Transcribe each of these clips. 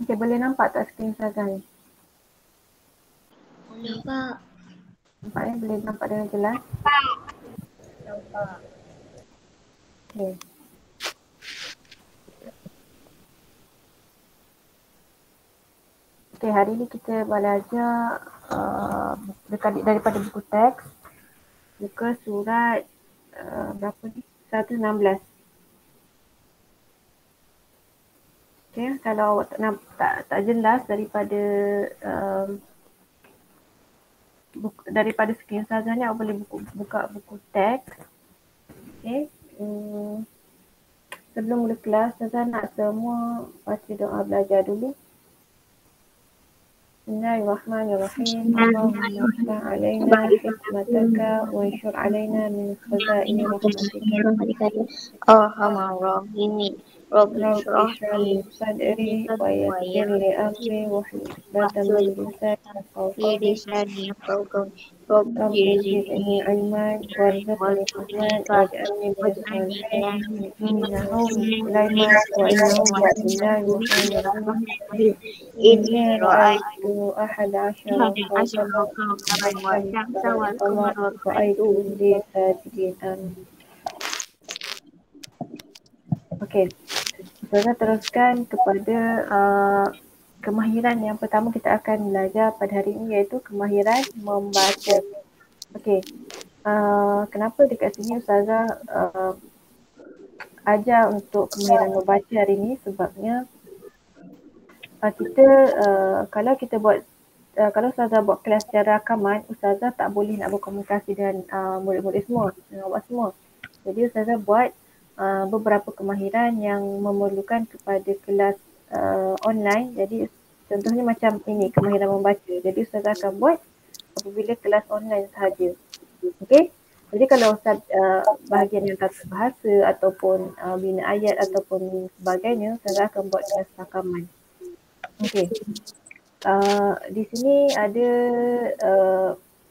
Okay, boleh nampak tak skrin Ustazah ni? Boleh Pak. Nampak ni? Boleh nampak dengan jelas? Nampak. Okay. Okay, hari ni kita belajar daripada buku teks. Buka surat berapa ni? 116. Okay, kalau awak tak jelas daripada daripada skrin Ustazah ni, awak boleh buka buku teks. Okay. Sebelum mula kelas, Ustazah nak semua baca doa belajar dulu. Bismillahirrahmanirrahim. Allahumma aftah alaina hikmataka wa anshur alaina min khazaini rahmatika. Arhamar-Rahimin. Rabbi Rabbi shrah shrah li li sadri wa yassir li amri wahlul 'uqdatam min lisani yafqahu qawli. Rabbi zidni ilman warzuqni fahman waj'alni min as-salihin. Innahu min Sulaiman wa innahu bismillahir rahmanir rahim. Inni ra'aitu ahada asyara kawkaban wasyamsa wal qamara ra'aituhum li sajidin. Amin. Okey. Kita teruskan kepada kemahiran yang pertama kita akan belajar pada hari ini, iaitu kemahiran membaca. Okey. Kenapa dekat sini Ustazah ajar untuk kemahiran membaca hari ini? Sebabnya kita kalau kita buat kalau Ustazah buat kelas secara rakaman, Ustazah tak boleh nak berkomunikasi dengan murid-murid semua, dengan awak semua. Jadi Ustazah buat beberapa kemahiran yang memerlukan kepada kelas online. Jadi contohnya macam ini, kemahiran membaca. Jadi Ustazah akan buat apabila kelas online sahaja. Okey. Jadi kalau Ustaz bahagian yang tata bahasa ataupun bina ayat ataupun sebagainya, Ustazah akan buat kelas rakaman. Okey. Di sini ada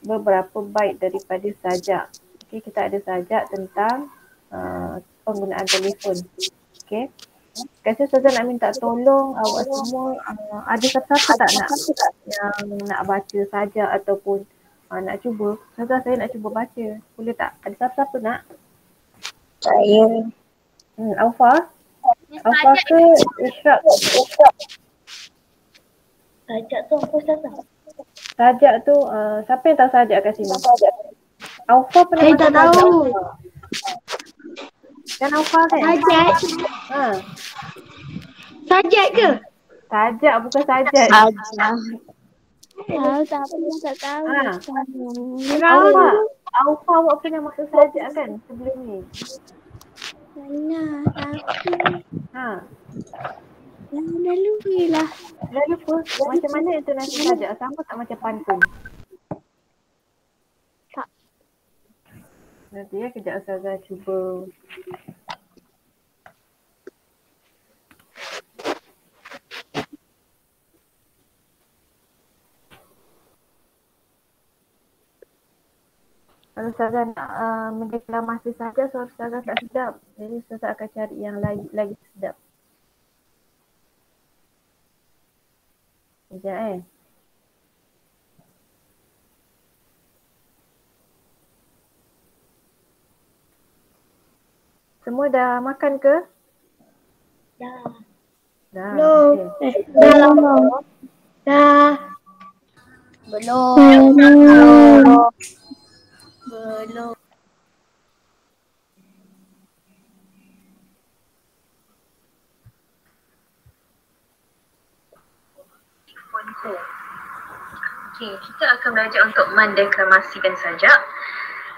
beberapa bait daripada sajak. Okey, kita ada sajak tentang penggunaan telefon. Okey. Kasi Ustazah nak minta tolong awak semua, ada siapa-siapa tak yang nak baca sajak ataupun nak cuba? Ustazah, saya nak cuba baca. Boleh tak? Ada siapa-siapa nak? Saya. Aufa? Aufa ke Ishraq? Sajak tu apa Ustazah? Sajak tu, siapa yang tahu sajak kat sini? Aufa pernah Saya baca tak sajak? tahu. Kan Aufa kan? Sajak? Sajak ke? Sajak bukan sajak. Sajak. Tak tahu. Aufa awak pernah masuk sajak kan sebelum ni? Mana? Dah lupa lah. Dah lupa? Macam mana intonasi sajak? Sama tak macam pantun? Tak. Nanti ya kejap Ustazah cuba. Kalau Ustazah nak mendeklamasi saja, suara Ustazah tak sedap. Jadi Ustazah akan cari yang lagi sedap. Sekejap Semua dah makan ke? Dah. Belum. Okay. Dah. Belum. Okey, kita akan belajar untuk mendeklamasikan sajak.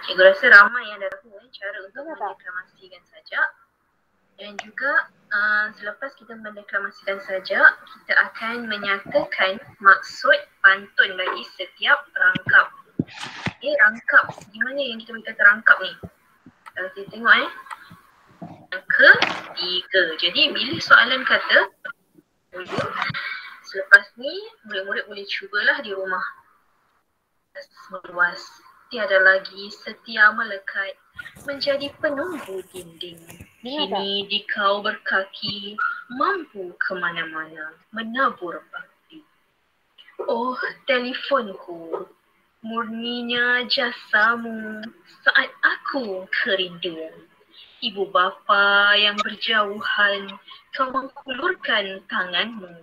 Cikgu rasa ramai yang dah tahu cara untuk mendeklamasikan sajak. Dan juga selepas kita mendeklamasikan sajak, kita akan menyatakan maksud pantun bagi setiap rangkap. Rangkap. Gimana yang kita boleh kata rangkap ni? Kalau kita tengok yang ketiga. Jadi bila soalan kata selepas ni murid-murid boleh cubalah di rumah. Meluas, tiada lagi setia melekat menjadi penunggu dinding. Kini di kau berkaki mampu ke mana-mana menabur bakti. Oh telefonku, murninya jasamu saat aku kerinduan. Ibu bapa yang berjauhan, kau mengulurkan tanganmu,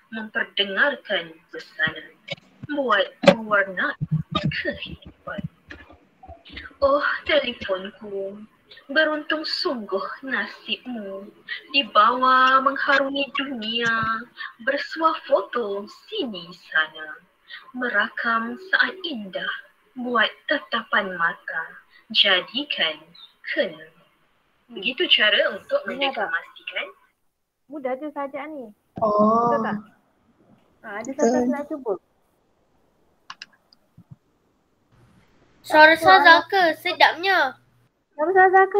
memperdengarkan pesanan, buat mewarnai kehidupan. Oh telefonku, beruntung sungguh nasibmu, dibawa mengharungi dunia, bersuah foto sini sana, merakam saat indah, buat tatapan mata, jadikan kenang. Begitu cara untuk mendeklamasikan. Mudah je sajak ni. Oh. Betul tak? Ada siapa nak cuba? Suara Saza ke? Sedapnya. Suara Saza ke?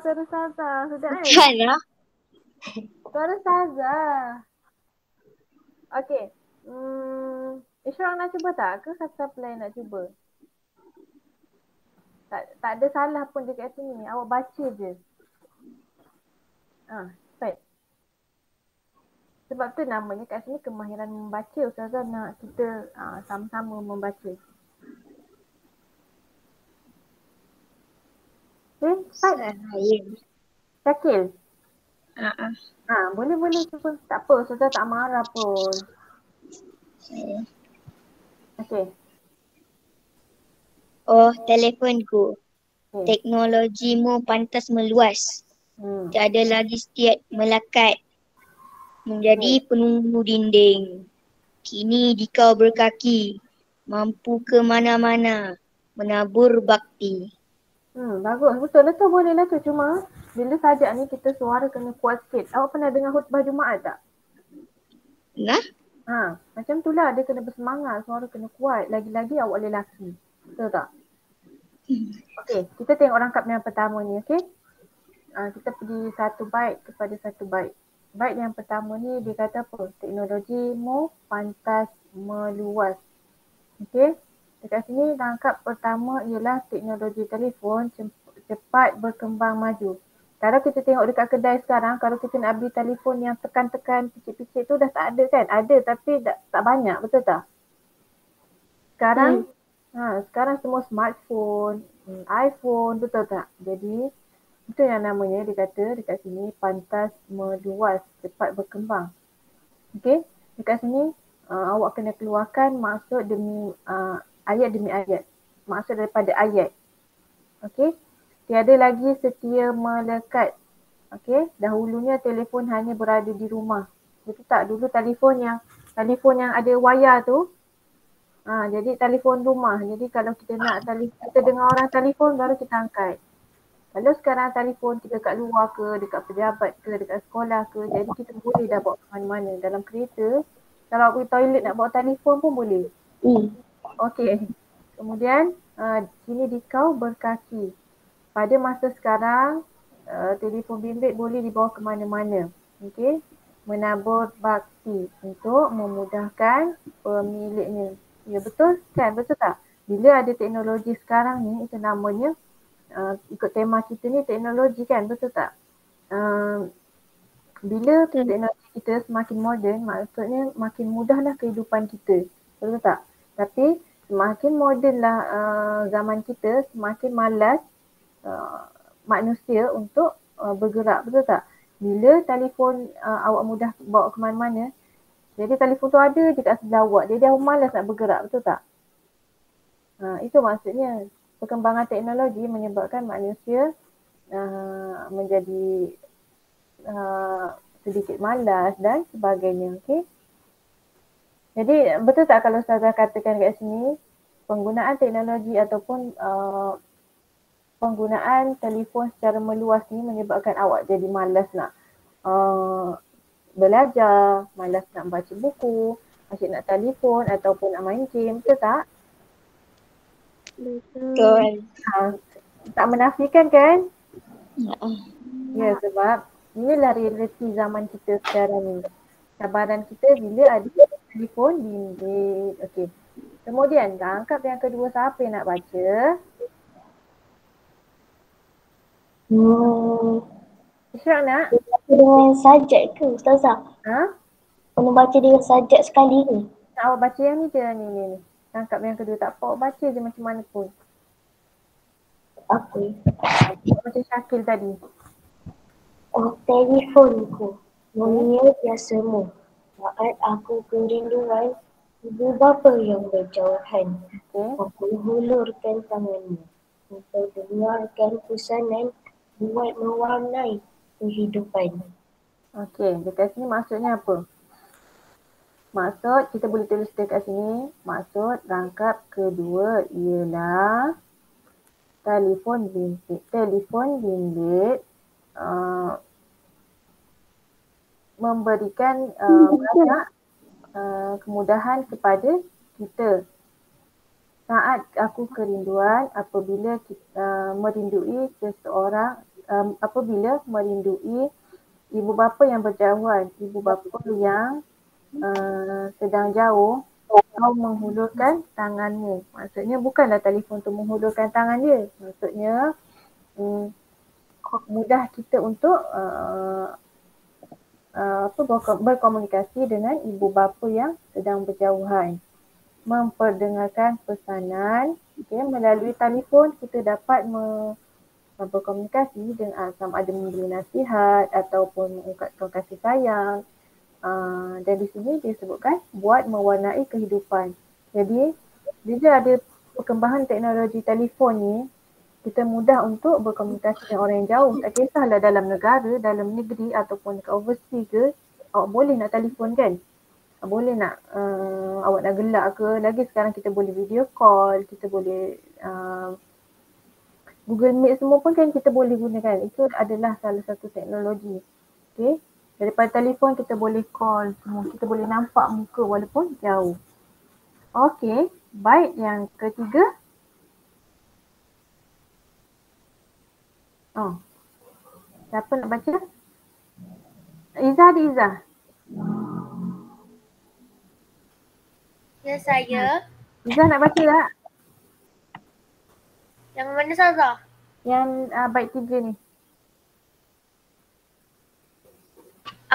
Suara Saza. Sedap kan? Bukan lah. Suara Saza. Okey. Ishraq nak cuba tak? Ke siapa lain nak cuba? Tak ada salah pun dekat sini. Awak baca je. Baik. Sebab tu namanya kat sini kemahiran membaca. Ustazah nak kita sama-sama membaca. Okay, cepat. Syakil. Boleh cuba. Tak apa, Ustazah tak marah pun. Okay. Oh telefonku, teknologimu pantas meluas. Tiada lagi setiap melekat menjadi penunggu dinding. Kini di kau berkaki, mampu ke mana-mana menabur bakti. Bagus. Betul lah tu, boleh lah tu. Cuma bila sajak ni kita suara kena kuat sikit. Awak pernah dengar khutbah Jumaat tak? Nah? Macam tu lah, dia kena bersemangat, suara kena kuat. Lagi-lagi awak lelaki. Betul tak? Okey, kita tengok rangkap yang pertama ni, okey? Kita pergi satu bait kepada satu bait. Bait yang pertama ni dia kata apa? Teknologimu pantas meluas. Okey? Dekat sini rangkap pertama ialah teknologi telefon cepat berkembang maju. Kalau kita tengok dekat kedai sekarang, kalau kita nak beli telefon yang tekan-tekan picit-picit tu dah tak ada kan? Ada tapi tak banyak, betul tak? Sekarang sekarang semua smartphone, iPhone, betul tak? Jadi itu yang namanya dia kata dekat sini pantas meluas, cepat berkembang. Okey, dekat sini awak kena keluarkan maksud demi ayat demi ayat. Maksud daripada ayat. Okey, tiada lagi setia melekat. Okey, dahulunya telefon hanya berada di rumah. Betul tak? Dulu telefon yang ada wayar tu, jadi telefon rumah. Jadi kalau kita nak kita dengar orang telefon baru kita angkat. Kalau sekarang telefon kita kat luar ke, dekat pejabat ke, dekat sekolah ke, jadi kita boleh dah bawa ke mana-mana. Dalam kereta, kalau pergi toilet nak bawa telefon pun boleh. Okey. Kemudian sini di kau berkaki. Pada masa sekarang, telefon bimbit boleh dibawa ke mana-mana. Okey. Menabur bakti untuk memudahkan pemiliknya. Ya betul kan? Betul tak? Bila ada teknologi sekarang ni, itu namanya ikut tema kita ni teknologi kan, betul tak? Bila teknologi kita semakin moden, maksudnya makin mudahlah kehidupan kita, betul tak? Tapi semakin moden lah zaman kita, semakin malas manusia untuk bergerak, betul tak? Bila telefon awak mudah bawa ke mana-mana, jadi telefon tu ada je kat sebelah awak, jadi awak malas nak bergerak, betul tak? Itu maksudnya. Perkembangan teknologi menyebabkan manusia menjadi sedikit malas dan sebagainya. Okay? Jadi betul tak kalau Ustazah katakan kat sini penggunaan teknologi ataupun penggunaan telefon secara meluas ni menyebabkan awak jadi malas nak belajar, malas nak baca buku, asyik nak telefon ataupun nak main game, betul tak? Betul. Tak menafikan kan? Ya, sebab inilah realiti zaman kita sekarang ni. Cabaran kita bila ada telefon bimbit. Okey. Kemudian rangkap yang kedua, siapa yang nak baca? Isyak nak? Dengan sajak ke Ustazah? Ha? Kena baca dengan sajak sekali ke? Nak awak baca yang ni je ni. Tangkap yang kedua tak apa. Awak baca je macam mana pun. Apa? Macam Syakil tadi. Oh, telefonku. Dunia biasamu. Saat aku kerinduan, ibu bapa yang berjauhan. Okay. Aku hulurkan tanganmu untuk dengarkan pesanan buat mewarnai kehidupan. Okey, dekat sini maksudnya apa? Maksud kita boleh tulis dekat sini. Maksud rangkap kedua ialah telefon bimbit. Telefon bimbit memberikan banyak kemudahan kepada kita. Saat aku kerinduan apabila kita merindui seseorang, apabila merindui ibu bapa yang berjauhan, ibu bapa yang sedang jauh, kau menghulurkan tanganmu. Maksudnya bukanlah telefon tu menghulurkan tangan dia. Maksudnya mudah kita untuk berkomunikasi dengan ibu bapa yang sedang berjauhan. Memperdengarkan pesanan, okay, melalui telefon kita dapat berkomunikasi dengan sama ada memberi nasihat ataupun mengungkapkan kasih sayang. Dan di sini disebutkan buat mewarnai kehidupan. Jadi bila ada perkembangan teknologi telefon ni, kita mudah untuk berkomunikasi dengan orang yang jauh. Tak kisahlah dalam negara, dalam negeri ataupun dekat overseas ke, awak boleh nak telefon kan? Boleh nak awak nak gelak ke, lagi sekarang kita boleh video call, kita boleh Google Meet semua pun kan kita boleh gunakan. Itu adalah salah satu teknologi. Okay. Daripada telefon kita boleh call semua, kita boleh nampak muka walaupun jauh. Okay, bait yang ketiga. Oh, siapa nak baca? Izzah ada Izzah? Ya, saya. Izzah nak baca tak? Yang mana Saza? Yang bait 3 ni.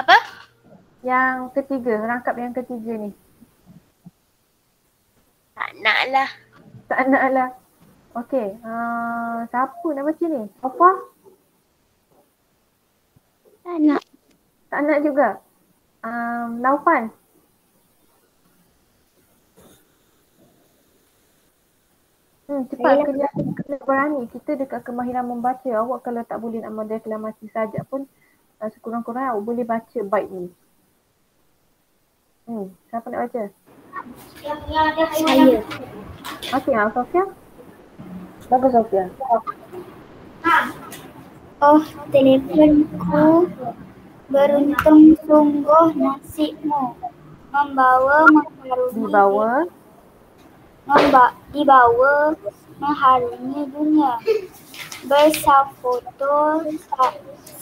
Apa? Yang ketiga, rangkap yang ketiga ni. Tak nak lah. Tak nak lah. Okey, siapa nak baca ni? Apa? Tak nak. Tak nak juga. Laufan. Cepat kena berani. Kita dekat kemahiran membaca. Awak kalau tak boleh nak mendeklamasi sajak pun sekurang-kurang awak boleh baca bait ni. Siapa nak baca? Saya. Okey, Sofia. Bagus Sofia. Oh, telefonku, beruntung sungguh nasibmu, membawa mengharungi dibawa mengharungi dunia, bersah foto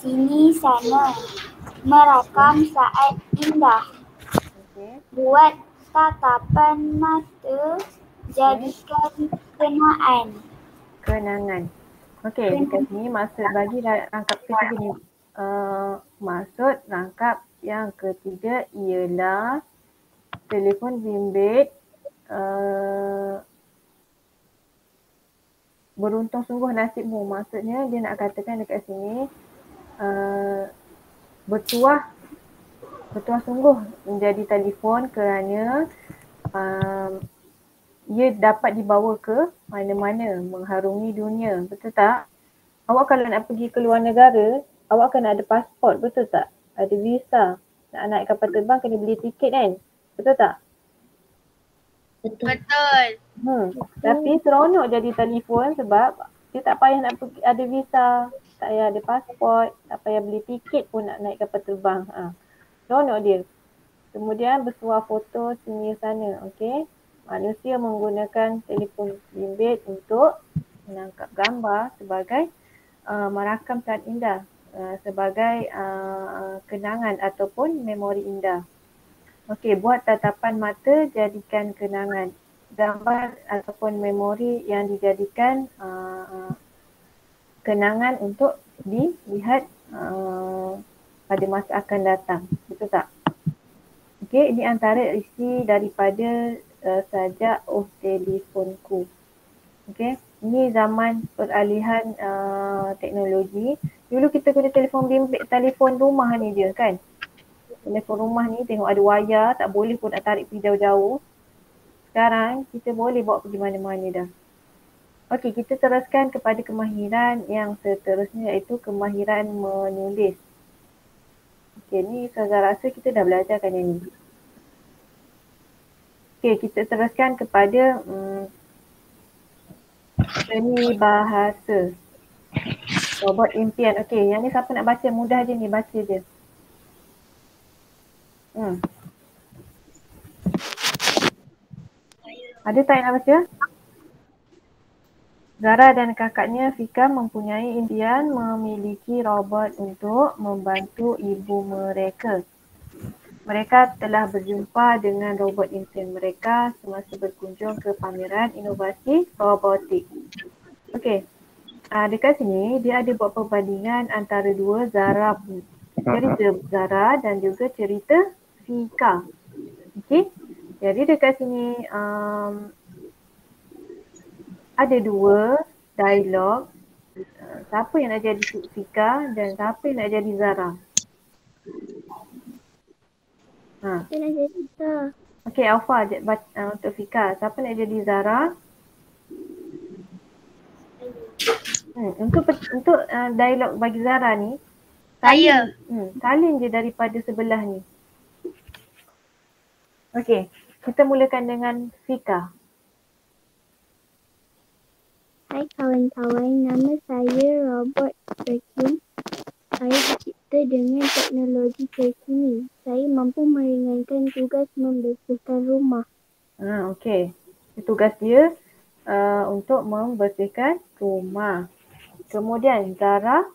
sini sana, merakam saat indah, buat tatapan mata, jadikan kenangan. Okey, dekat sini maksud bagi rangkap ketiga ni. Maksud rangkap yang ketiga ialah telefon bimbit beruntung sungguh nasibmu. Maksudnya dia nak katakan dekat sini bertuah sungguh menjadi telefon kerana ia dapat dibawa ke mana-mana, mengharungi dunia. Betul tak? Awak kalau nak pergi ke luar negara, awak kena ada pasport, betul tak? Ada visa. Nak naik kapal terbang kena beli tiket kan? Betul tak? Betul. Tapi seronok jadi telefon sebab dia tak payah nak pergi, ada visa, tak payah ada pasport, tak payah beli tiket pun nak naik kapal terbang. Seronok dia. Kemudian bersuah foto sini sana, okey. Manusia menggunakan telefon bimbit untuk menangkap gambar sebagai merakam saat indah, sebagai kenangan ataupun memori indah. Okey, buat tatapan mata jadikan kenangan. Gambar ataupun memori yang dijadikan kenangan untuk dilihat pada masa akan datang. Betul tak? Okey, ini antara isi daripada sajak telefonku. Okey, ini zaman peralihan teknologi. Dulu kita guna telefon bimbit, telefon rumah ni dia kan. Telefon rumah ni tengok ada wayar, tak boleh pun nak tarik pergi jauh-jauh. Sekarang kita boleh bawa pergi mana-mana dah. Okey, kita teruskan kepada kemahiran yang seterusnya, iaitu kemahiran menulis. Okey, ni saya rasa kita dah belajarkan yang ni. Okey, kita teruskan kepada seni bahasa. Robot impian. Okey, yang ni siapa nak baca? Mudah je ni, baca je. Ada tak yang nak baca? Zara dan kakaknya Fika mempunyai impian memiliki robot untuk membantu ibu mereka. Mereka telah berjumpa dengan robot impian mereka semasa berkunjung ke pameran inovasi robotik. Okey, dekat sini dia ada buat perbandingan antara dua cerita Zara dan juga cerita Fika. Okey, jadi dekat sini ada dua dialog. Siapa yang nak jadi Fika dan siapa yang nak jadi Zara? Saya nak jadi Fika. Okey, Alfa untuk Fika. Siapa nak jadi Zara? Untuk dialog bagi Zara ni, Saya. salin je daripada sebelah ni. Okey, kita mulakan dengan Fika. Hai kawan-kawan, nama saya Robot Vacuum. Saya dicipta dengan teknologi terkini. Saya mampu meringankan tugas membersihkan rumah. Okey, tugas dia untuk membersihkan rumah. Kemudian Zara.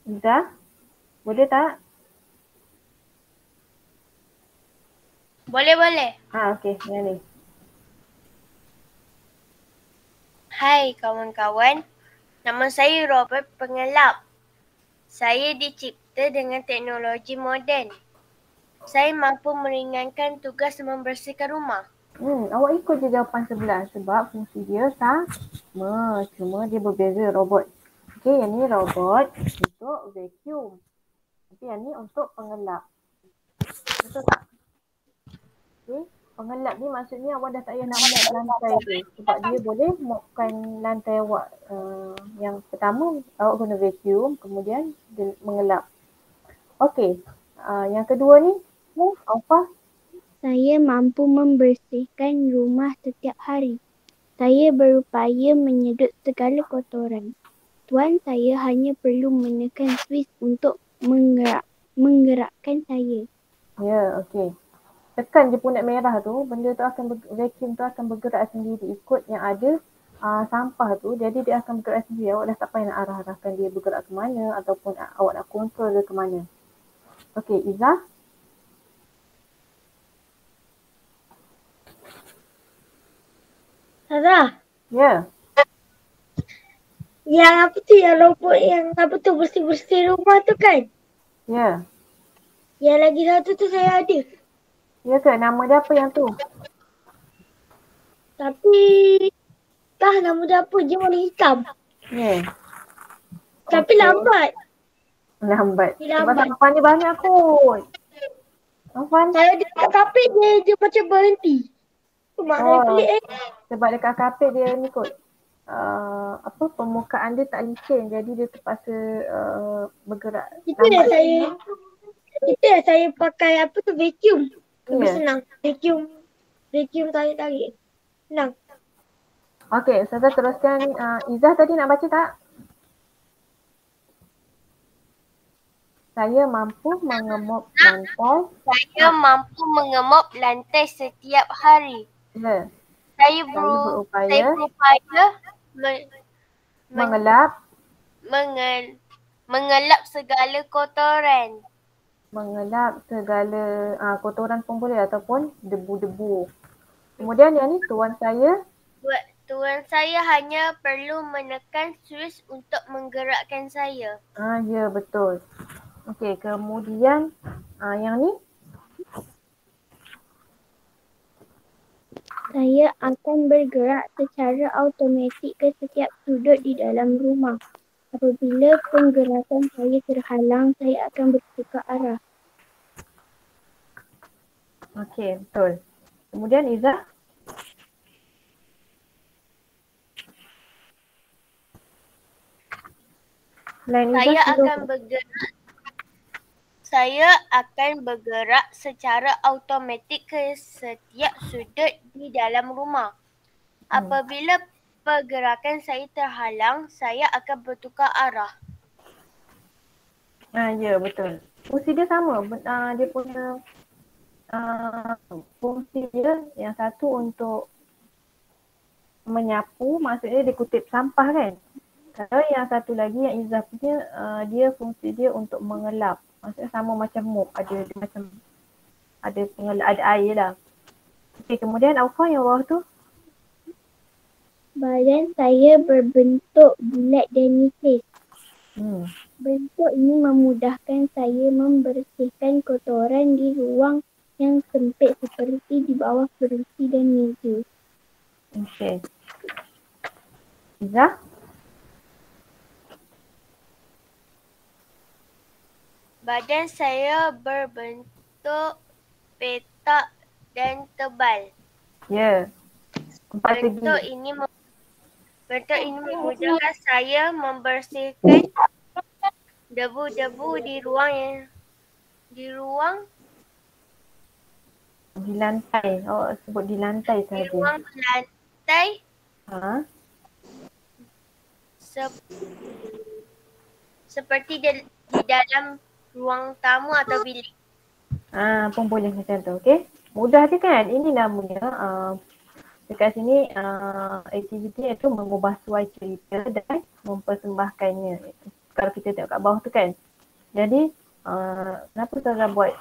Iza, boleh tak? Boleh. Okey, yang ni. Hai kawan-kawan, nama saya Robert Pengelap. Saya dicipta dengan teknologi moden. Saya mampu meringankan tugas membersihkan rumah. Awak ikut je jawapan sebelah sebab fungsi dia sama. Cuma dia berbeza robot. Okey, yang ni robot untuk vacuum. Tapi yang ni untuk pengelap. Betul tak? Okey, pengelap ni maksudnya awak dah tak payah nak mop lantai tu. Sebab dia boleh mopkan lantai awak. Yang pertama awak guna vacuum, kemudian dia mengelap. Okey, yang kedua ni, Alfa. Saya mampu membersihkan rumah setiap hari. Saya berupaya menyedut segala kotoran. Tuan, saya hanya perlu menekan switch untuk menggerakkan saya. Ya, okey. Tekan je punat merah tu, benda tu vacuum tu akan bergerak sendiri ikut yang ada sampah tu. Jadi dia akan bergerak sendiri. Awak dah tak payah nak arah-arahkan dia bergerak ke mana ataupun awak nak kontrol dia ke mana. Okey, Iza. Sarah, Ya. yang apa tu, yang robot yang apa tu bersih-bersih rumah tu kan? Ya. Yang lagi satu tu saya ada. Ya ke? Nama dia apa yang tu? Tapi nama dia apa? Dia warna hitam. Ya. Tapi lambat. Lambat. Dia Sebab lambat. sampah ni banyak kot. Afan? Saya dekat kapit dia macam berhenti. Maknanya pelik Sebab dekat kapit dia ni kot. Permukaan dia tak licin, jadi dia terpaksa bergerak. Itu yang saya pakai apa tu, vacuum. Lebih Ya. senang. Vacuum tarik-tarik. Senang. Okey, Ustazah teruskan. Izzah tadi nak baca tak? Saya mampu mengemop lantai. Saya mampu mengemop lantai setiap hari. Ya. Saya berupaya mengelap segala kotoran. Mengelap segala kotoran pun boleh ataupun debu-debu. Kemudian yang ni tuan saya. Tuan saya hanya perlu menekan suis untuk menggerakkan saya. Ya, betul. Okey, kemudian yang ni? Saya akan bergerak secara automatik ke setiap sudut di dalam rumah. Apabila penggerakan saya terhalang, saya akan bertukar arah. Okey, betul. Kemudian Izzah? Selain Izzah, Saya akan bergerak secara automatik ke setiap sudut di dalam rumah. Apabila pergerakan saya terhalang, saya akan bertukar arah. Ya, betul. Fungsi dia sama. Dia punya fungsi dia yang satu untuk menyapu, maksudnya dia kutip sampah kan. Kalau yang satu lagi yang Izzah punya, dia fungsi dia untuk mengelap. Maksudnya sama macam mop, ada macam ada pengelap, ada air lah. Okey, kemudian Aufa yang bawah tu? Badan saya berbentuk bulat dan nipis. Bentuk ini memudahkan saya membersihkan kotoran di ruang yang sempit seperti di bawah kerusi dan meja. Okey. Izzah? Badan saya berbentuk petak dan tebal. Ya. Bentuk ini memudahkan saya membersihkan debu-debu di lantai. Oh, sebut di lantai saja. Di ruang lantai. Seperti di dalam ruang tamu atau bilik. Pun boleh macam tu, okey? Mudah je kan? Ini namanya dekat sini aktiviti itu mengubah suai cerita dan mempersembahkannya. Kalau kita tengok kat bawah tu kan. Jadi kenapa Ustazah buat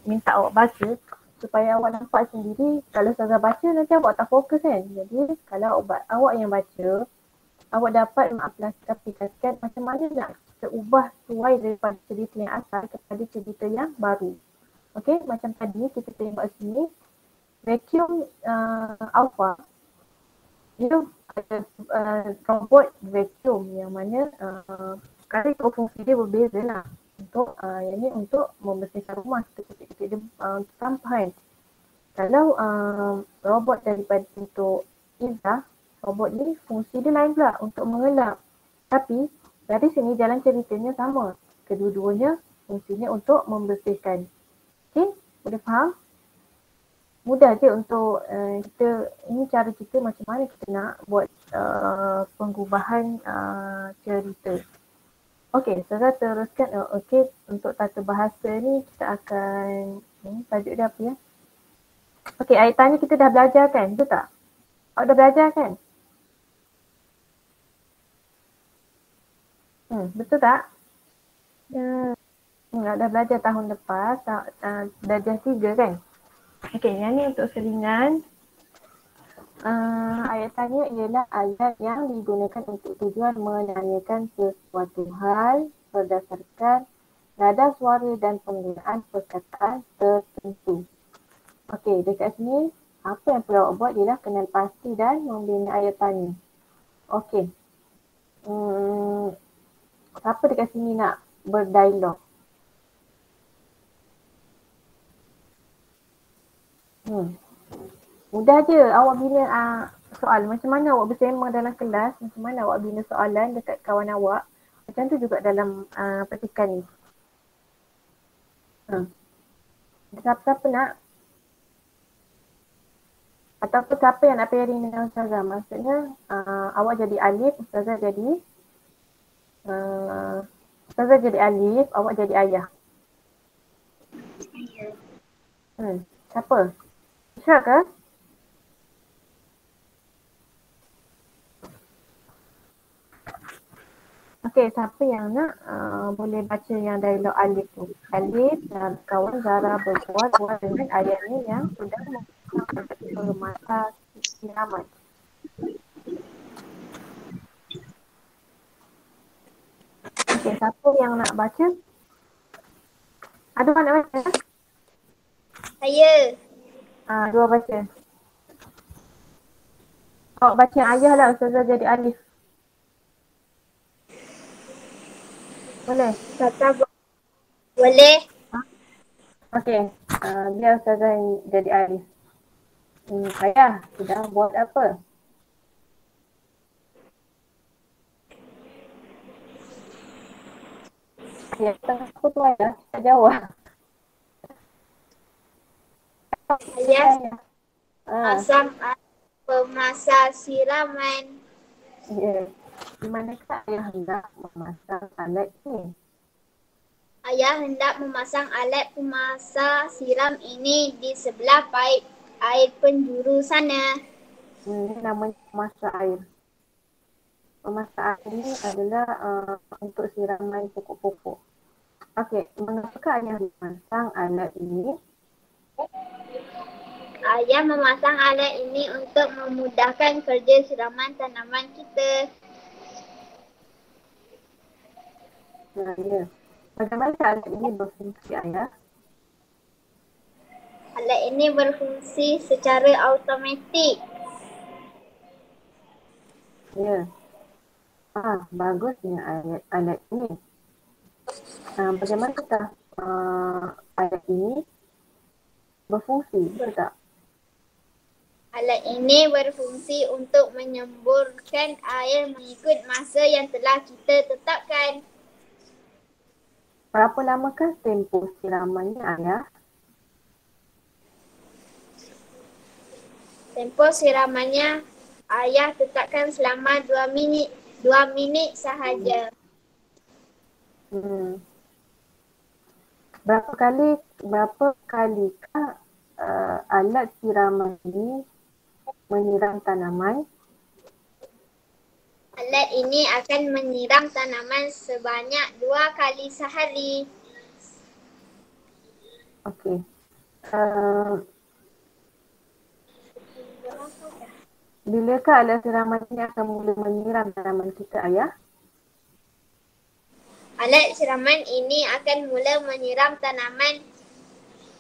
minta awak baca supaya awak nampak sendiri. Kalau Ustazah baca nanti awak tak fokus kan. Jadi kalau awak yang baca, awak dapat mengaplikasikan macam mana nak kita ubah suai daripada cerita yang asal kepada cerita yang baru. Okey, macam tadi kita tengok sini vacuum Alpha dia ada robot vacuum yang mana sekarang itu fungsi dia berbeza lah. Untuk yang ni untuk membersihkan rumah, ketika dia sampah kan. Kalau robot daripada untuk Izzah, robot ni fungsi dia lain pula untuk mengelap. Tapi dari sini jalan ceritanya sama. Kedua-duanya fungsinya untuk membersihkan. Okey, boleh faham? Mudah je untuk kita, ini cara kita macam mana kita nak buat pengubahan cerita. Okey, Ustazah teruskan. Okey, untuk tata bahasa ni kita akan, tajuk dia apa ya? Okey, ayat tanya kita dah belajar kan? Betul tak? Awak dah belajar kan? Betul tak? Dah. Dah belajar tahun lepas, belajar 3 kan? Okey, yang ni untuk selingan. Ayat tanya ialah ayat yang digunakan untuk tujuan menanyakan sesuatu hal berdasarkan nada suara dan penggunaan perkataan tertentu. Okey, dekat sini apa yang perlu awak buat ialah kenal pasti dan membina ayat tanya. Okey. Siapa dekat sini nak berdialog? Mudah je awak bina soal. Macam mana awak bersema dalam kelas, macam mana awak bina soalan dekat kawan awak. Macam tu juga dalam petikan ni. Siapa-siapa nak? Ataupun siapa yang nak pairing dengan Ustazah? Maksudnya awak jadi alif, Ustazah jadi alif, awak jadi ayah. Siapa? Isyak ke? Okey, siapa yang nak boleh baca yang dialog alif tu. Alif dan kawan Zara berbuat dengan ayat ni yang sudah menggunakan mata siraman. yang nak baca? Ada orang nak baca? Saya. Dua baca. Awak baca ayah lah, Ustazah jadi alif. Boleh? Kata boleh. Okey. Biar Ustazah yang jadi alif. Ayah, sedang buat apa? Ayah, tengah apa tu ayah? Tak jawab. Ayah Ah, asam pemasak siraman. ya. Di manakah ayah hendak memasang alat ini? Ayah hendak memasang alat pemasak siram ini di sebelah paip air penjuru sana. Ini namanya pemasak air. Pemasak air ini adalah untuk siraman pokok-pokok. Okey, mengapakah ayah memasang alat ini? Ayah memasang alat ini untuk memudahkan kerja siraman tanaman kita. Ya. Bagaimana alat ini berfungsi ayah? Alat ini berfungsi secara automatik. Ya. Bagusnya alat ini. Bagaimanakah alat ini berfungsi, betul tak? Alat ini berfungsi untuk menyemburkan air mengikut masa yang telah kita tetapkan. Berapa lamakah tempoh siramannya ayah? Tempoh siramannya ayah tetapkan selama 2 minit. 2 minit sahaja. Berapa kalikah alat siraman ini menyiram tanaman? Alat ini akan menyiram tanaman sebanyak 2 kali sehari. Okey. Bilakah alat siraman ini akan mula menyiram tanaman kita ayah? Alat siraman ini akan mula menyiram tanaman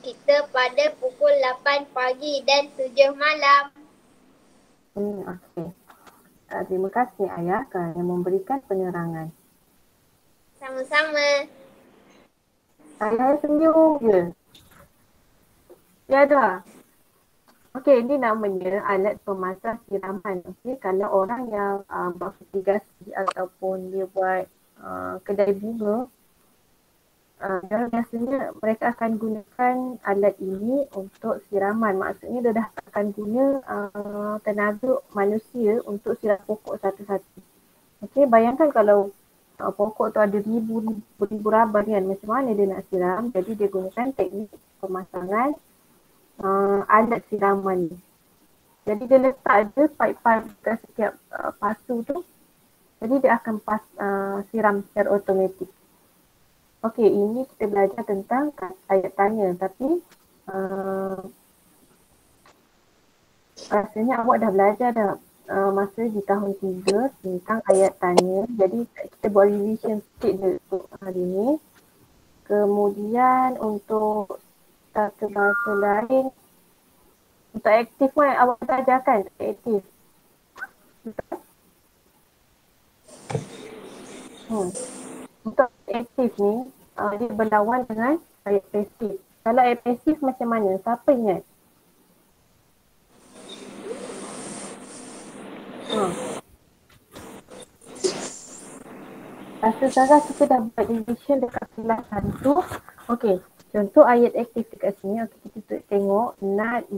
kita pada pukul 8 pagi dan 7 malam. Okey. Terima kasih ayah kerana memberikan penerangan. Sama-sama. Ayah senyum je. Ya dah. Okey, ini namanya alat pemasak siraman. Okey, kalau orang yang buat mitigasi ataupun dia buat kedai bunga, biasanya mereka akan gunakan alat ini untuk siraman. Maksudnya dia dah tak akan guna tenaga manusia untuk siram pokok satu-satu. Okey, bayangkan kalau pokok tu ada ribu raban kan, macam mana dia nak siram? Jadi dia gunakan teknik pemasangan alat siraman ni. Jadi dia letak je paip-paip dekat setiap pasu tu. Jadi dia akan siram secara automatik. Okey, ini kita belajar tentang ayat tanya, tapi rasanya awak dah belajar dah masa di tahun 3 tentang ayat tanya. Jadi kita buat revision sikit je untuk hari ni. Kemudian untuk satu bahasa lain, untuk aktif pun awak dah ajarkan aktif. Untuk aktif ni, dia berlawan dengan ayat pasif. Kalau ayat pasif macam mana? Siapa ingat? Rasa Sarah kita dah buat revision dekat kelas 1. Okey, contoh ayat aktif dekat sini. Okey, kita tengok not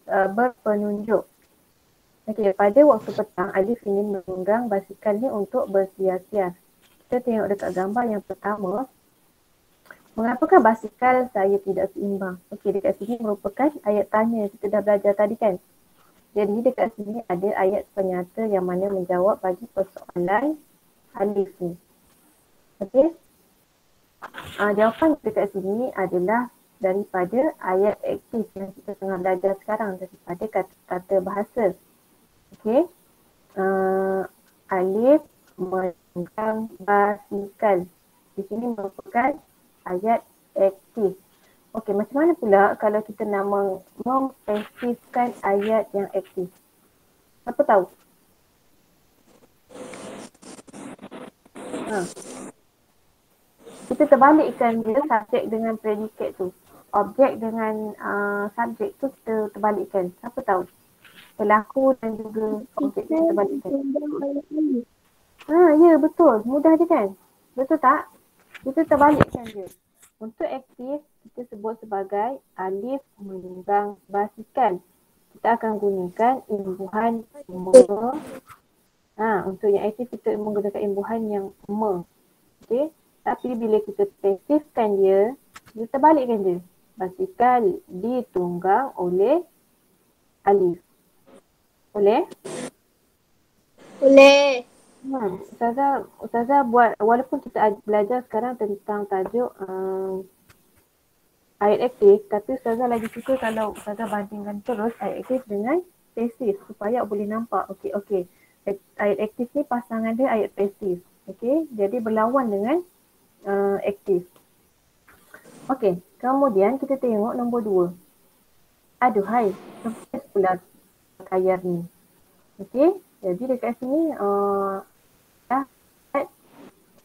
berpenunjuk. Okey, pada waktu petang, Alif ingin menunggang basikalnya untuk bersiar-siar. Kita tengok dekat gambar yang pertama. Mengapakah basikal saya tidak seimbang? Okey, dekat sini merupakan ayat tanya kita dah belajar tadi kan? Jadi dekat sini ada ayat penyata yang mana menjawab bagi persoalan Alif ni. Okey. Jawapan dekat sini adalah daripada ayat aktif yang kita tengah belajar sekarang, daripada kata-kata bahasa. Okey. Alif menunggang basikal. Di sini merupakan ayat aktif. Okey, macam mana pula kalau kita nak mempasifkan ayat yang aktif? Siapa tahu? Kita terbalikkan dia subjek dengan predikat tu. Objek dengan subjek tu kita terbalikkan. Siapa tahu? Pelaku dan juga objek kita terbalikkan. Ya betul. Mudah je kan? Betul tak? Kita terbalikkan dia. Untuk aktif, kita sebut sebagai alif menunggang basikal. Kita akan gunakan imbuhan me. Untuk yang aktif kita menggunakan imbuhan yang me. Okey. Tapi bila kita pasifkan dia, kita terbalikkan dia. Basikal ditunggang oleh alif. Boleh? Boleh. Ustazah buat, walaupun kita belajar sekarang tentang tajuk ayat aktif, tapi Ustazah lagi suka kalau Ustazah bandingkan terus ayat aktif dengan pasif supaya boleh nampak. Okey. Ayat aktif ni pasangan dia ayat pasif. Okey, jadi berlawan dengan aktif. Okey, kemudian kita tengok nombor 2. Aduhai, kempes pula kayar ni. Okey, jadi dekat sini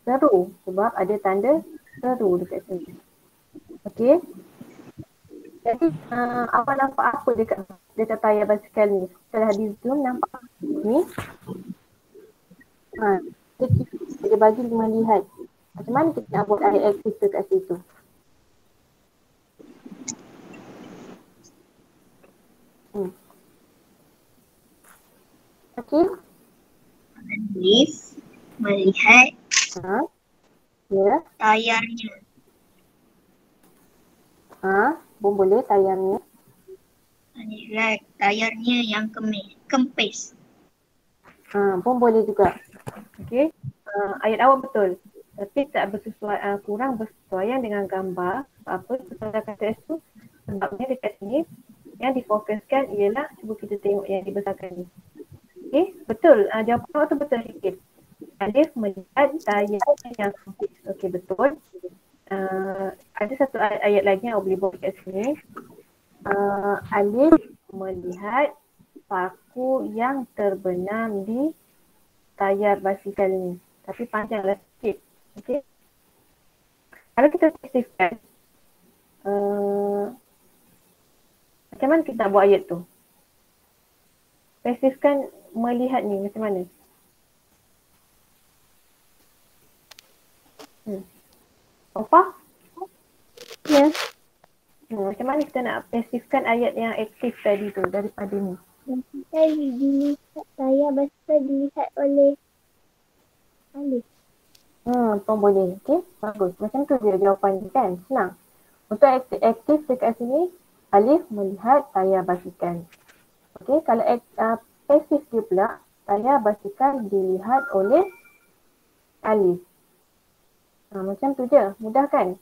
seru sebab ada tanda seru dekat sini. Okey. Jadi awak nampak apa dekat tayar basikal ni? Setelah di zoom nampak ni. Dia bagi melihat. Macam mana kita nak buat ayat aktif dekat situ? Okey. Alif melihat Ya. tayarnya. Pun boleh tayarnya. Melihat tayarnya yang kempis. Pun boleh juga. Okey. Ayat awak betul. Tapi tak bersesuaian, kurang bersesuaian dengan gambar. Apa saya kata itu? Sebabnya dekat sini yang difokuskan ialah, cuba kita tengok yang dibesarkan ni. Okey, betul. Jawapan awak tu betul sikit. Alif melihat tayarnya yang kempis. Okey, betul. Ada satu ayat lagi yang boleh buat dekat sini. Alif melihat paku yang terbenam di tayar basikal ni. Tapi panjanglah sikit. Okey. Kalau kita pasifkan, macam mana kita nak buat ayat tu? Pasifkan melihat ni macam mana? Apa? Ya. Macam mana kita nak pasifkan ayat yang aktif tadi tu daripada ni? Basikal dilihat, tayar basikal dilihat oleh alif. Pun boleh. Okey, bagus. Macam tu dia jawapan dia kan? Senang. Untuk aktif dekat sini, alif melihat tayar basikal. Okey, kalau pasif dia pula, tayar basikal dilihat oleh alif. Macam tu je, mudah kan?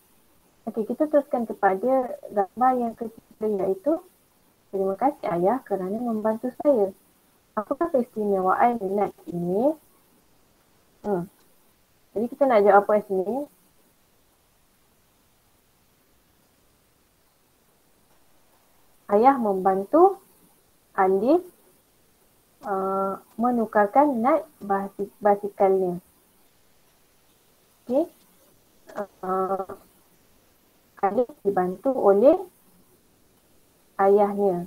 Okey, kita teruskan kepada gambar yang ketiga, iaitu terima kasih ayah kerana membantu saya. Apakah keistimewaan minat ini? Jadi kita nak jawab apa sini? Ayah membantu alif menukarkan nat basikalnya. Okey. Alif dibantu oleh ayahnya.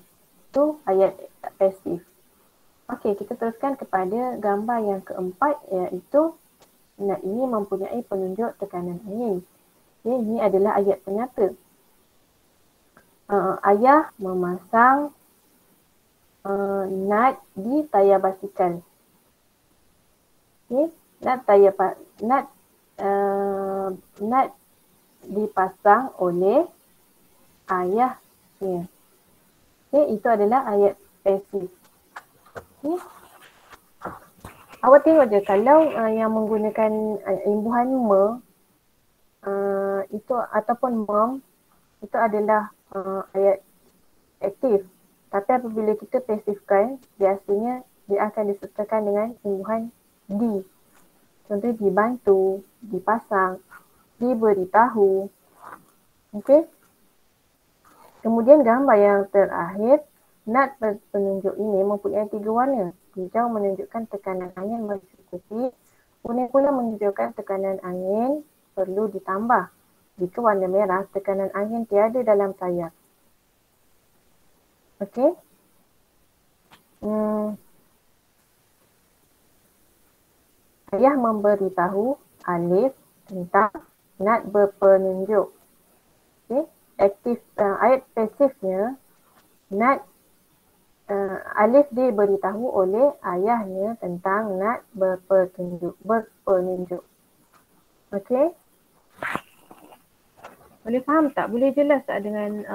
Itu ayat pasif. Okey, kita teruskan kepada gambar yang keempat, iaitu nat ini mempunyai penunjuk tekanan angin. Okay, ini adalah ayat penyata. Ayah memasang nat di tayar basikal. Okay, nat dipasang oleh ayahnya. Okay, itu adalah ayat pasif. Okay. Awak tengok je kalau yang menggunakan imbuhan me itu ataupun mem itu adalah ayat aktif. Tapi apabila kita pasifkan, biasanya dia akan disertakan dengan imbuhan di. Contohnya dibantu, dipasang. diberitahu. Okey. Kemudian gambar yang terakhir, nad penunjuk ini mempunyai 3 warna. Hijau menunjukkan tekanan angin mencukupi, kuning pula menunjukkan tekanan angin perlu ditambah. Jika warna merah, tekanan angin tiada dalam tayar. Okey. Ayah memberitahu Alif tentang nad berpenunjuk. Okey. Ayat pasifnya, nad Alif diberitahu oleh ayahnya tentang nad berpenunjuk. Okey. Boleh faham tak? Boleh jelas tak dengan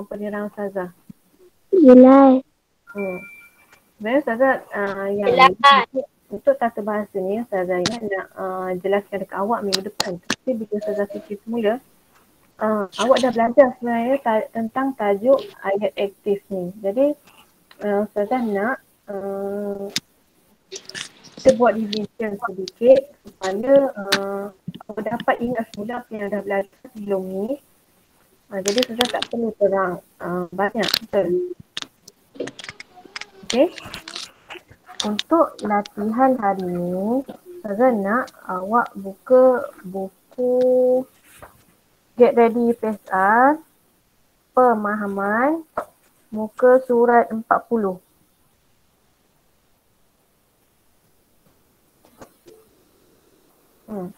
penerang Ustazah? Jelas. Sebenarnya Ustazah yang untuk tata bahasa ni Ustazah nak jelaskan dekat awak minggu depan. Tapi bila Ustazah fikir semula, awak dah belajar sebenarnya tentang tajuk ayat aktif ni. Jadi Ustazah nak kita buat revision sedikit supaya awak dapat ingat semula apa yang dah belajar sebelum ni. Jadi Ustazah tak perlu terang banyak. Betul? Okey. Untuk latihan hari ni, Ustazah nak awak buka buku Get Ready PSR Pemahaman muka surat 40.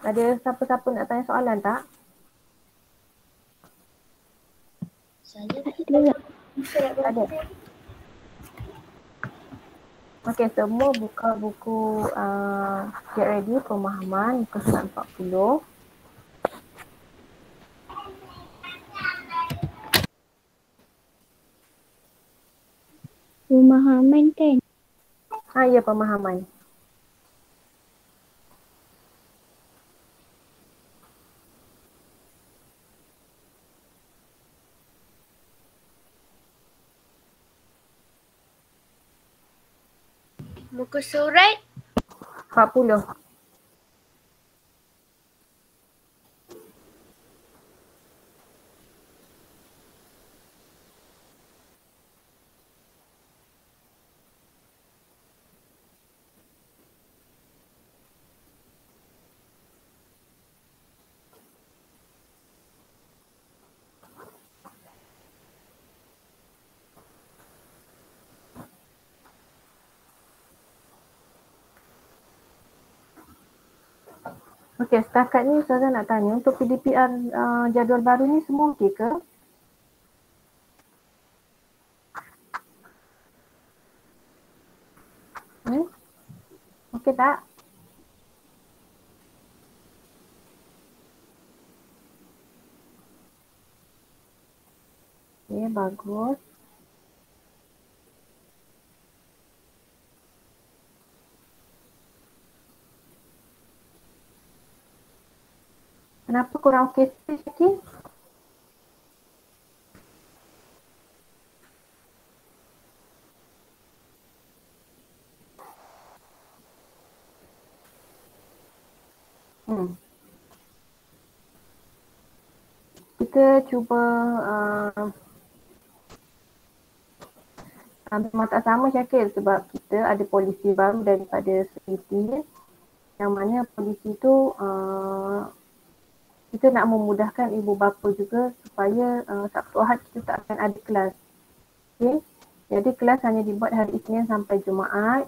Ada siapa-siapa nak tanya soalan tak? Ada. Okey, semua buka buku Get Ready Pemahaman muka surat 40. Pemahaman kan? Ya, pemahaman. Muka surat 40. Okey, setakat ni Ustazah nak tanya untuk PDPR jadual baru ni semua okey ke? Okey tak? Okey, bagus. Kenapa korang okey sikit? Kita cuba memang tak sama Syakir sebab kita ada polisi baru daripada security yang mana polisi tu kita nak memudahkan ibu bapa juga supaya Sabtu Ahad kita tak akan ada kelas. Okay? Jadi kelas hanya dibuat hari Isnin sampai Jumaat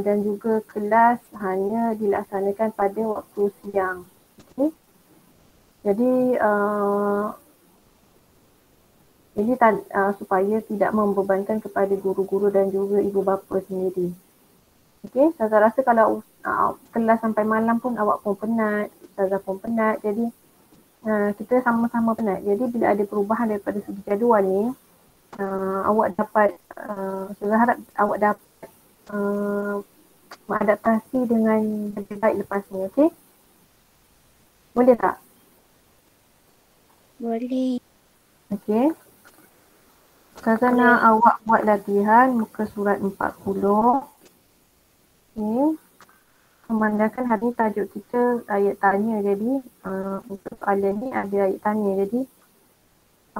dan juga kelas hanya dilaksanakan pada waktu siang. Okay? Jadi ini supaya tidak membebankan kepada guru-guru dan juga ibu bapa sendiri. Okey, Ustazah rasa kalau kelas sampai malam pun awak pun penat, Ustazah pun penat. Jadi kita sama-sama penat. Jadi bila ada perubahan daripada segi jadual ni, awak dapat, Ustazah harap awak dapat beradaptasi dengan lebih baik lepas ni, okey? Boleh tak? Boleh. Okey. Ustazah nak awak buat latihan muka surat 40. Okay. Memandangkan hari ni tajuk kita ayat tanya, jadi untuk soalan ni ada ayat tanya, jadi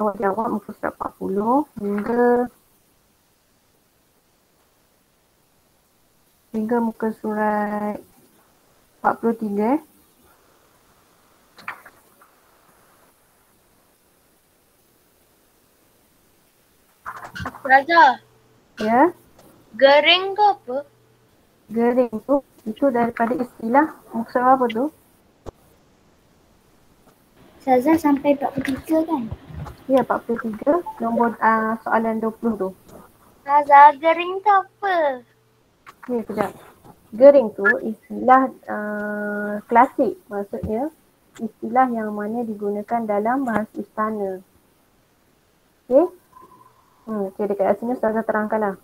awak jawab muka surat 40 hingga muka surat 43. Ustazah, Ya, gering tu apa? gering tu itu daripada istilah muka surat apa tu? Ustazah sampai 43 kan? Ya, 43 nombor soalan 20 tu. Ustazah, gering tu apa? Ya, sekejap. Gering tu istilah klasik, maksudnya istilah yang mana digunakan dalam bahasa istana. Okey? Okey, dekat sini Ustazah terangkanlah.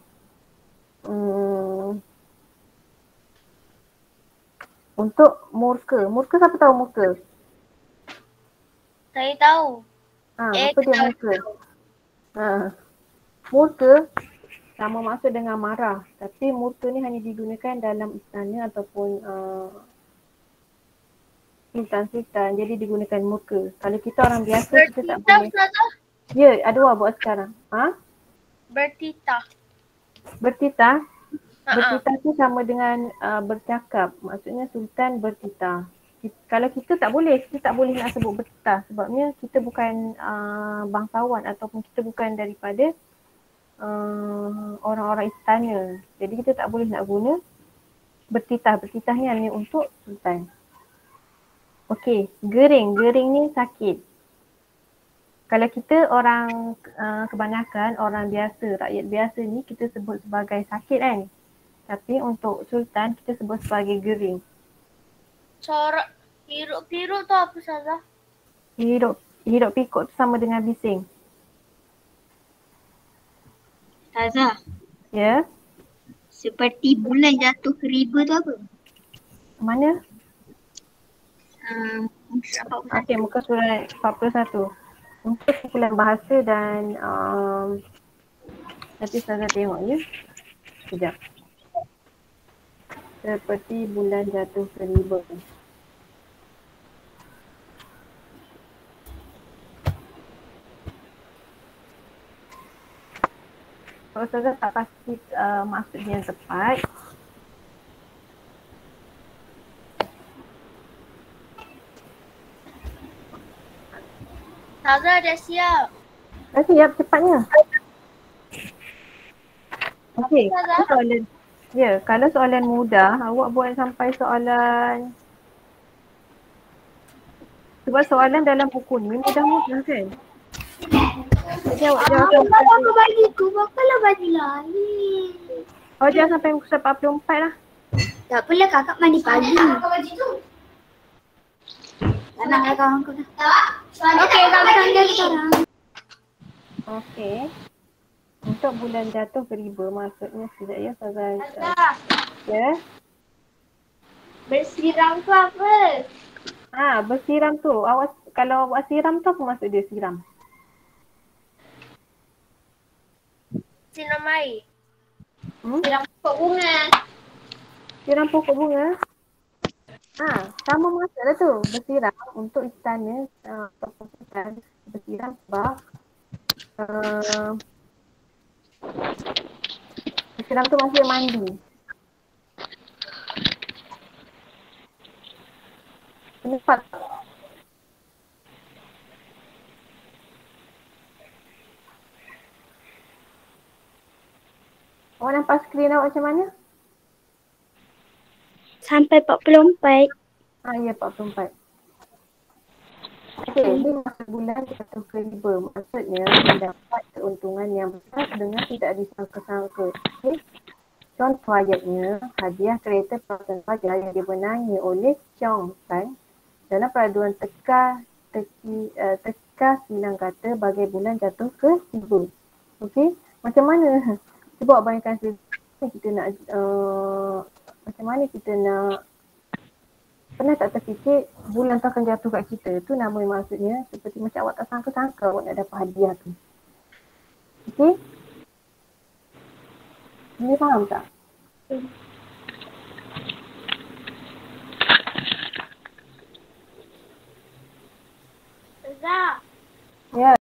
Untuk murka. Murka siapa tahu murka? Saya tahu. Apa dia murka? Murka sama maksud dengan marah. Tapi murka ni hanya digunakan dalam istana ataupun sultan-sultan. Jadi digunakan murka. Kalau kita orang biasa kita tak Bertitah, boleh. Ustazah? Ya, ada awak buat sekarang. Bertitah. Bertitah. Bertitah tu sama dengan bercakap. Maksudnya sultan bertitah. Kalau kita tak boleh nak sebut bertitah sebabnya kita bukan bangsawan ataupun kita bukan daripada orang-orang istana. Jadi kita tak boleh nak guna bertitah. Bertitah ni hanya untuk sultan. Okey, gering. Gering ni sakit. Kalau kita orang kebanyakan orang biasa, rakyat biasa ni kita sebut sebagai sakit kan. Tapi untuk sultan kita sebut sebagai gering. Corak hiruk-piruk tu apa, Ustazah? Hidup pikuk tu sama dengan bising. Ustazah, Ya? seperti bulan jatuh ke riba tu apa? Mana? Surat 41. Okey, muka surat 41. Untuk kumpulan bahasa dan nanti saya tengok ya. Sekejap. Seperti bulan jatuh ke riba. Kalau Ustazah tak pasti maksudnya yang tepat. Ustazah dah siap. Siap cepatnya. Okey, soalan. Ya, kalau soalan mudah, awak buat sampai soalan. Sebab soalan dalam buku ni mudah-mudah kan? Jadi awak jangan sampai. Apa bagi ku? Bakalah bagi lain. Awak jangan sampai muka surat 44 lah. Tak apalah, kakak mandi pagi. Kakak baju tu. Tak nak lah kawan aku dah. Okey, kakak panggil sekarang. Okey. Untuk bulan jatuh ke riba maksudnya sekejap ya Ustazah. Ya. Bersiram tu apa? Bersiram tu. Kalau awak siram tu apa maksud dia siram? Siram air. Siram pokok bunga. Siram pokok bunga? Sama maksudlah tu. Bersiram untuk istana ataupun sultan. Bersiram sebab bersiram tu maksudnya mandi. Nampak? Awak nampak skrin awak macam mana? Sampai 44. Ya 44. Okey, ini maksud bulan jatuh ke riba. Maksudnya mendapat keuntungan yang besar dengan tidak disangka-sangka. Okay. Contoh ayatnya, hadiah kereta pasukan fajar yang dimenangi oleh Chong San dalam peraduan teka silang kata bagai bulan jatuh ke riba. Okey, macam mana? Cuba bayangkan kita nak macam mana kita nak pernah tak terfikir bulan tu akan jatuh kat kita? Tu nama maksudnya seperti macam awak tak sangka-sangka awak nak dapat hadiah tu. Okey? Boleh faham tak?